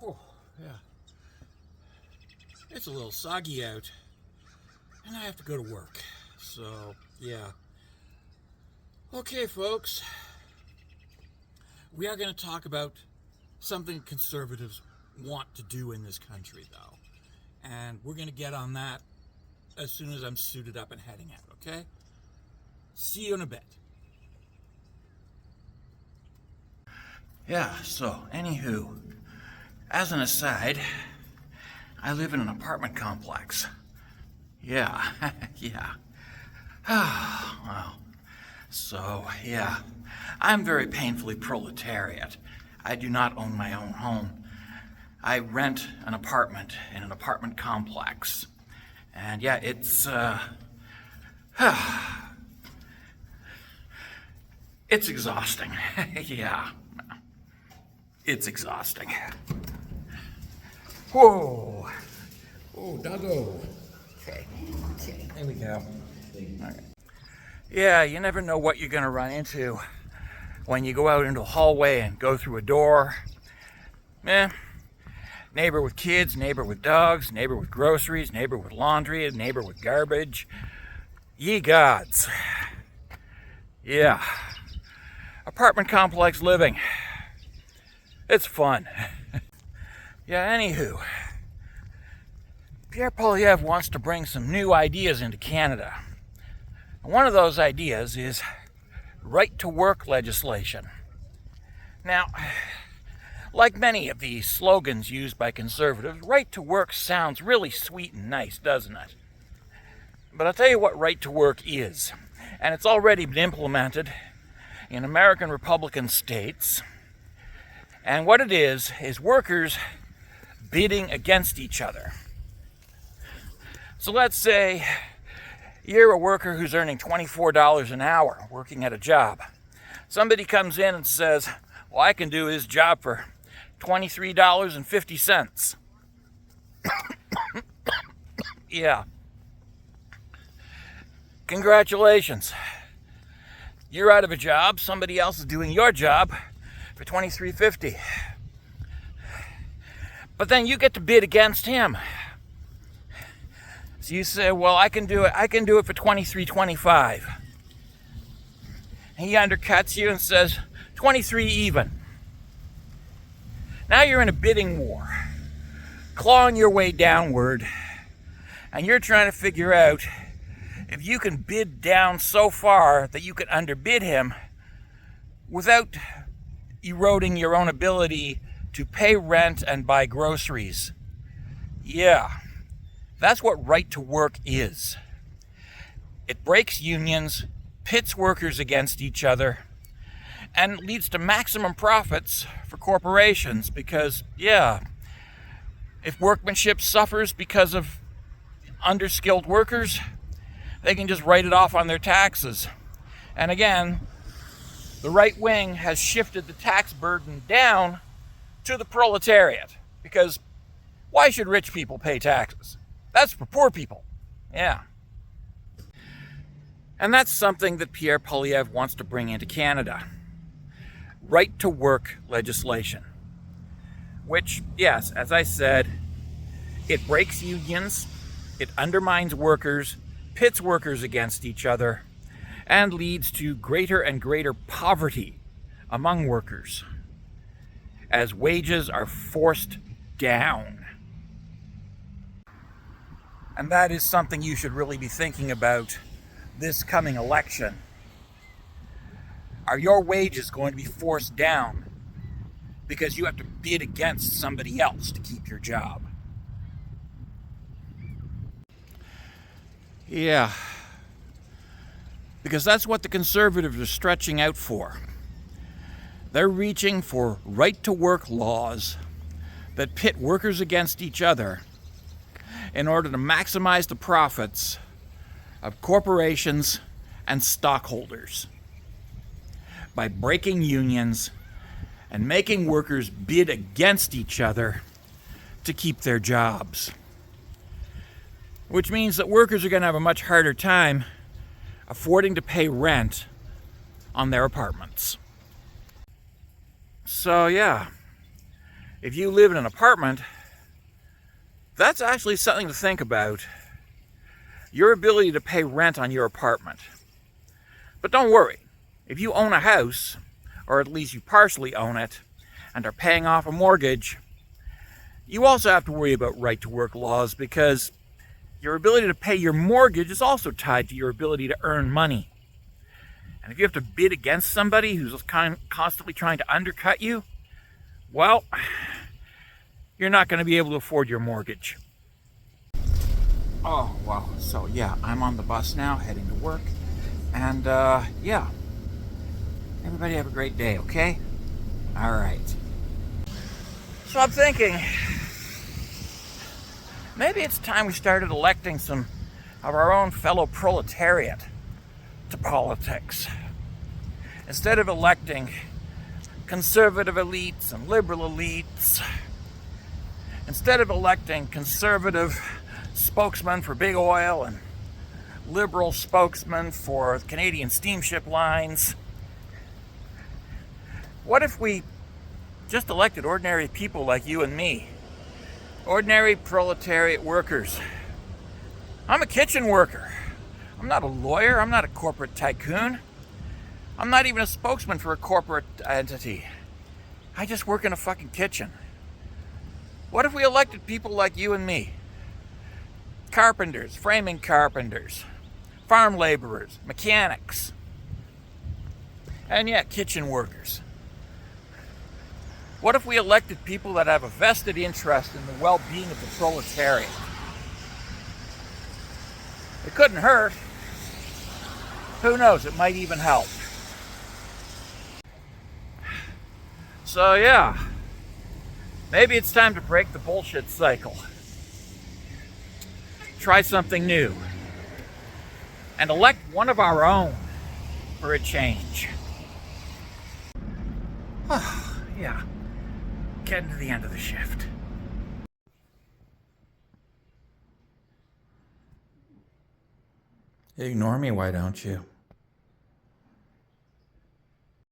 Oh, yeah. It's a little soggy out, and I have to go to work. So, yeah. Okay, folks. We are going to talk about something conservatives want to do in this country, though. And we're going to get on that as soon as I'm suited up and heading out, okay? See you in a bit. Yeah, so, anywho, as an aside, I live in an apartment complex. Yeah, yeah. Well, so, yeah, I'm very painfully proletariat. I do not own my own home. I rent an apartment in an apartment complex. And yeah, it's exhausting. Yeah, it's exhausting. Whoa. Oh, doggo. Okay, there we go. All right. Yeah, you never know what you're going to run into when you go out into a hallway and go through a door. Neighbor with kids, neighbor with dogs, neighbor with groceries, neighbor with laundry, neighbor with garbage. Ye gods. Yeah. Apartment complex living. It's fun. Yeah, anywho. Pierre Poilievre wants to bring some new ideas into Canada. One of those ideas is right-to-work legislation. Now, like many of the slogans used by conservatives, right-to-work sounds really sweet and nice, doesn't it? But I'll tell you what right-to-work is, and it's already been implemented in American Republican states. And what it is workers bidding against each other. So let's say you're a worker who's earning $24 an hour working at a job. Somebody comes in and says, well, I can do his job for $23.50. Yeah. Congratulations. You're out of a job. Somebody else is doing your job for $23.50. But then you get to bid against him. So you say, well, I can do it for $23.25. He undercuts you and says, 23 even. Now you're in a bidding war, clawing your way downward, and you're trying to figure out if you can bid down so far that you can underbid him without eroding your own ability to pay rent and buy groceries. Yeah, that's what right to work is. It breaks unions, pits workers against each other, and leads to maximum profits for corporations because, yeah, if workmanship suffers because of underskilled workers, they can just write it off on their taxes. And again, the right wing has shifted the tax burden down to the proletariat because why should rich people pay taxes? That's for poor people. Yeah. And that's something that Pierre Poilievre wants to bring into Canada. Right-to-work legislation. Which, yes, as I said, it breaks unions, it undermines workers, pits workers against each other, and leads to greater and greater poverty among workers as wages are forced down. And that is something you should really be thinking about this coming election. Are your wages going to be forced down because you have to bid against somebody else to keep your job? Yeah. Because that's what the conservatives are stretching out for. They're reaching for right-to-work laws that pit workers against each other in order to maximize the profits of corporations and stockholders by breaking unions and making workers bid against each other to keep their jobs. Which means that workers are going to have a much harder time affording to pay rent on their apartments. So yeah, If you live in an apartment, that's actually something to think about. Your ability to pay rent on your apartment. But don't worry, if you own a house, or at least you partially own it, and are paying off a mortgage, you also have to worry about right to work laws, because your ability to pay your mortgage is also tied to your ability to earn money. And if you have to bid against somebody who's constantly trying to undercut you, well, you're not going to be able to afford your mortgage. Oh, well, so yeah, I'm on the bus now, heading to work. And, yeah. Everybody have a great day, okay? All right. So I'm thinking, maybe it's time we started electing some of our own fellow proletariat to politics. Instead of electing conservative elites and liberal elites, instead of electing conservative spokesman for big oil and liberal spokesman for Canadian steamship lines, what if we just elected ordinary people like you and me? Ordinary proletariat workers. I'm a kitchen worker. I'm not a lawyer. I'm not a corporate tycoon. I'm not even a spokesman for a corporate entity. I just work in a fucking kitchen. What if we elected people like you and me? Carpenters, framing carpenters, farm laborers, mechanics, and yeah, kitchen workers. What if we elected people that have a vested interest in the well-being of the proletariat? It couldn't hurt. Who knows, it might even help. So yeah, maybe it's time to break the bullshit cycle. Try something new. And elect one of our own for a change. Yeah, getting to the end of the shift. Ignore me, why don't you?